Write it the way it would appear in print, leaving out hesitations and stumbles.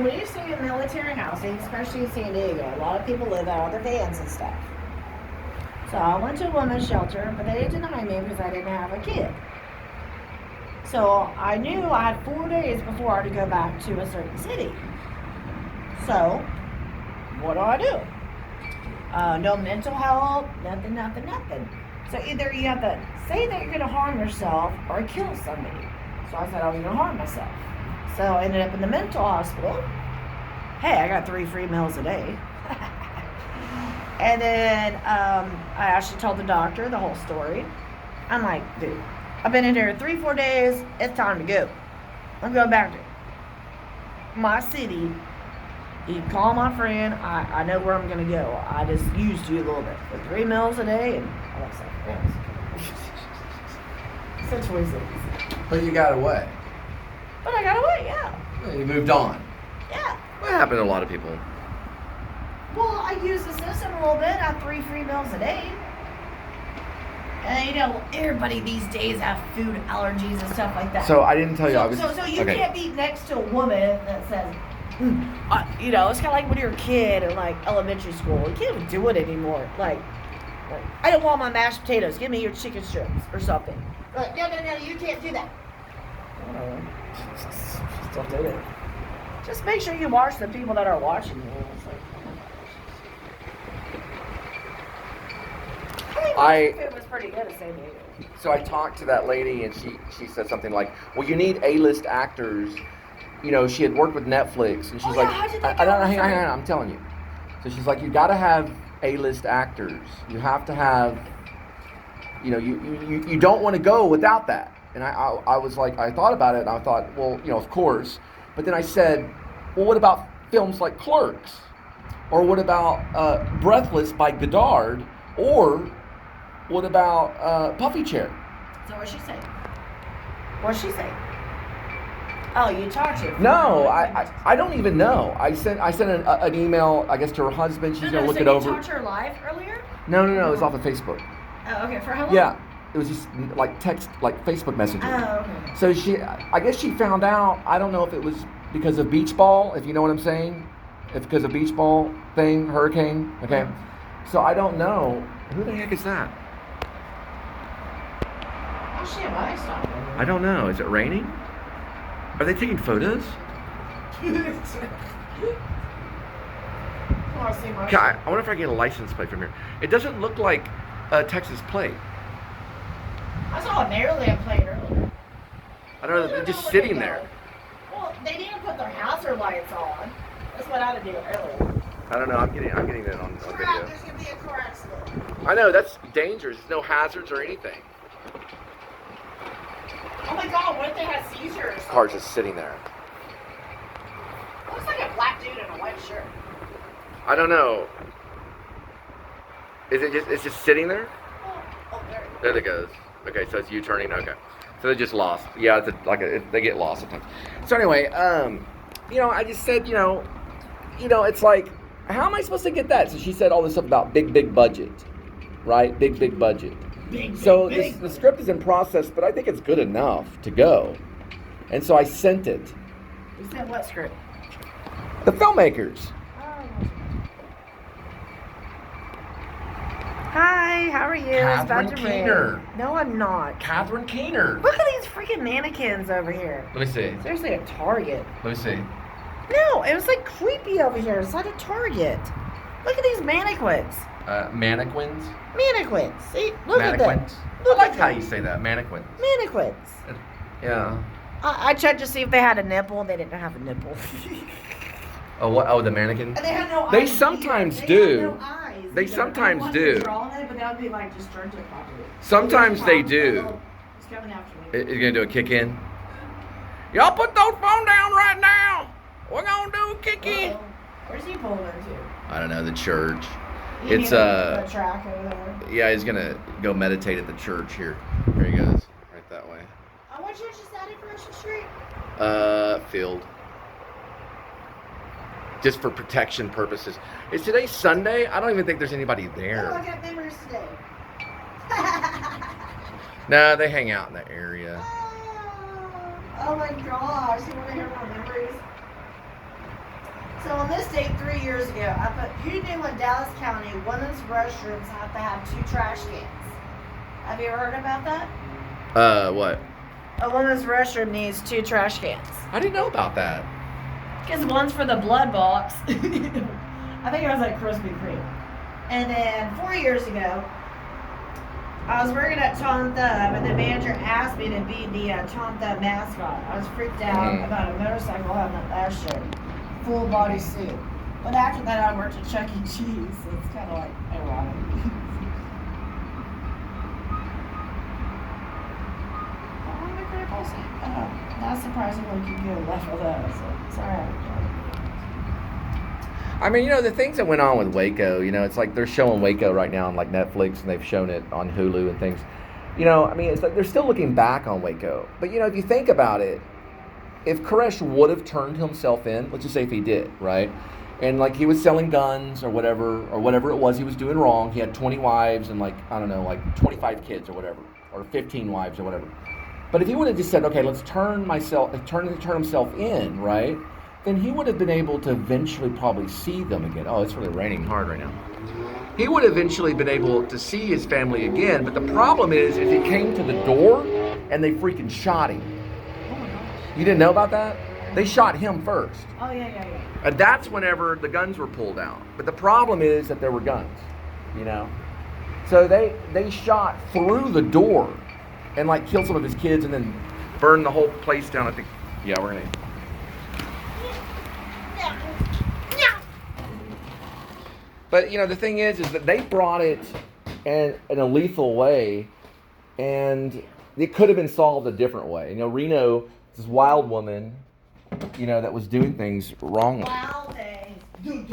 So when you stay in military housing, especially in San Diego, a lot of people live out of their vans and stuff. So I went to a women's shelter, but they didn't deny me because I didn't have a kid. So I knew I had 4 days before I had to go back to a certain city. So what do? No mental health, nothing. So either you have to say that you're going to harm yourself or kill somebody. So I said I was going to harm myself. So I ended up in the mental hospital. Hey, I got 3 free meals a day. And then I actually told the doctor the whole story. I'm like, dude, I've been in here 3-4 days. It's time to go. I'm going back to my city. You can call my friend. I know where I'm going to go. I just used you a little bit. For 3 meals a day and all that stuff. Since 26. But you got away. But I got away, yeah. You moved on. Yeah. What happened to a lot of people? Well, I use the system a little bit. I have 3 free meals a day. And you know, everybody these days have food allergies and stuff like that. So I didn't tell you. So you can't be next to a woman that says, you know, it's kind of like when you're a kid in like elementary school. You can't even do it anymore. Like I don't want my mashed potatoes. Give me your chicken strips or something. Like, no, you can't do that. Just don't do it. Just make sure you watch the people that are watching you. It's like, it was pretty good at San Diego. So I talked to that lady, and she said something like, "Well, you need A-list actors." You know, she had worked with Netflix, and she's like, "I don't know, hang on, I'm telling you." So she's like, "You got to have A-list actors. You have to have, you know, you don't want to go without that." And I was like, I thought about it, and I thought, well, you know, of course. But then I said, well, what about films like Clerks, or what about Breathless by Godard, or what about Puffy Chair? So what'd she say? What'd she say? Oh, you talked to her? No, I don't even know. I sent an email, I guess, to her husband. She's gonna look it over. You talked to her live earlier? No, it was off of Facebook. Oh, okay. For how long? Yeah, it was just like text, like Facebook messaging. Oh, okay. So I guess she found out. I don't know if it was because of beach ball, if you know what I'm saying. If because of beach ball thing, hurricane. Okay. So I don't know. Who the heck is that? Oh shit! Why stopped? I don't know. Is it raining? Are they taking photos? I wonder if I can get a license plate from here. It doesn't look like a Texas plate. I saw a Maryland plate earlier. I don't know. They're just sitting there. Well, they didn't put their hazard lights on. That's what I had to do earlier. I don't know. I'm getting that on video. There's gonna be a car accident. I know, that's dangerous. There's no hazards or anything. Oh my god, what if they had seizures? Car's just sitting there. Looks like a black dude in a white shirt. I don't know. It's just sitting there? Oh, there it goes. Okay, so it's U-turning. Okay. So they're just lost. Yeah, they get lost sometimes. So anyway, you know, I just said, you know, it's like, how am I supposed to get that? So she said all this stuff about big budget, right? Big budget. The script is in process, but I think it's good enough to go. And so I sent it. You sent what script? The Filmmakers. Hi, how are you? Catherine Keener. No, I'm not. Catherine Keener. Look at these freaking mannequins over here. Let me see. Seriously, a Target. Let me see. No, it was like creepy over here. It's not a Target. Look at these mannequins. Mannequins? Mannequins. See, look at them. I like how you say that, mannequins. Mannequins. Yeah. I checked to see if they had a nipple. They didn't have a nipple. Oh, what? Oh, the mannequin? And they had no eyes. They sometimes do. They had no eyes. They sometimes do. Draw on it, but that would be like just turned to properly. Sometimes they do. It's coming after me. Is he gonna do a kick in? Y'all put those phone down right now. We're gonna do a kick in. Where's he pulling into? I don't know, the church. It's the track over there. Yeah, he's gonna go meditate at the church here. Here he goes, right that way. What church is that in Commercial Street? Field. Just for protection purposes. Is today Sunday? I don't even think there's anybody there. Oh, I got members today. No, they hang out in the area. Oh my gosh, you want to hear my memories? So on this date 3 years ago, I put, who knew in Dallas County women's restrooms have to have 2 trash cans? Have you ever heard about that? What? A women's restroom needs 2 trash cans. I didn't know about that. Because one's for the blood box. I think it was like Krispy Kreme. And then 4 years ago, I was working at Tom Thumb, and the manager asked me to be the Tom Thumb mascot. I was freaked out about a motorcycle helmet last year. Full body suit. But after that, I worked at Chuck E. Cheese, so it's kind of like ironic. Not surprisingly, you can get left with that. So sorry. I mean, the things that went on with Waco, it's like they're showing Waco right now on like Netflix, and they've shown it on Hulu and things. I mean, it's like they're still looking back on Waco. But, if you think about it, if Koresh would have turned himself in, let's just say if he did, right? And like he was selling guns or whatever it was he was doing wrong. He had 20 wives and like 25 kids or whatever, or 15 wives or whatever. But if he would have just said, okay, let's turn himself in, right? Then he would have been able to eventually probably see them again. Oh, it's really raining hard right now. He would have eventually been able to see his family again. But the problem is he came to the door and they freaking shot him. Oh my gosh. You didn't know about that? They shot him first. Oh, yeah. And that's whenever the guns were pulled out. But the problem is that there were guns, So they shot through the door and like killed some of his kids and then burned the whole place down. I think, yeah, we're gonna. But the thing is that they brought it in a lethal way, and it could have been solved a different way. Reno, this wild woman, that was doing things wrongly. Wild things.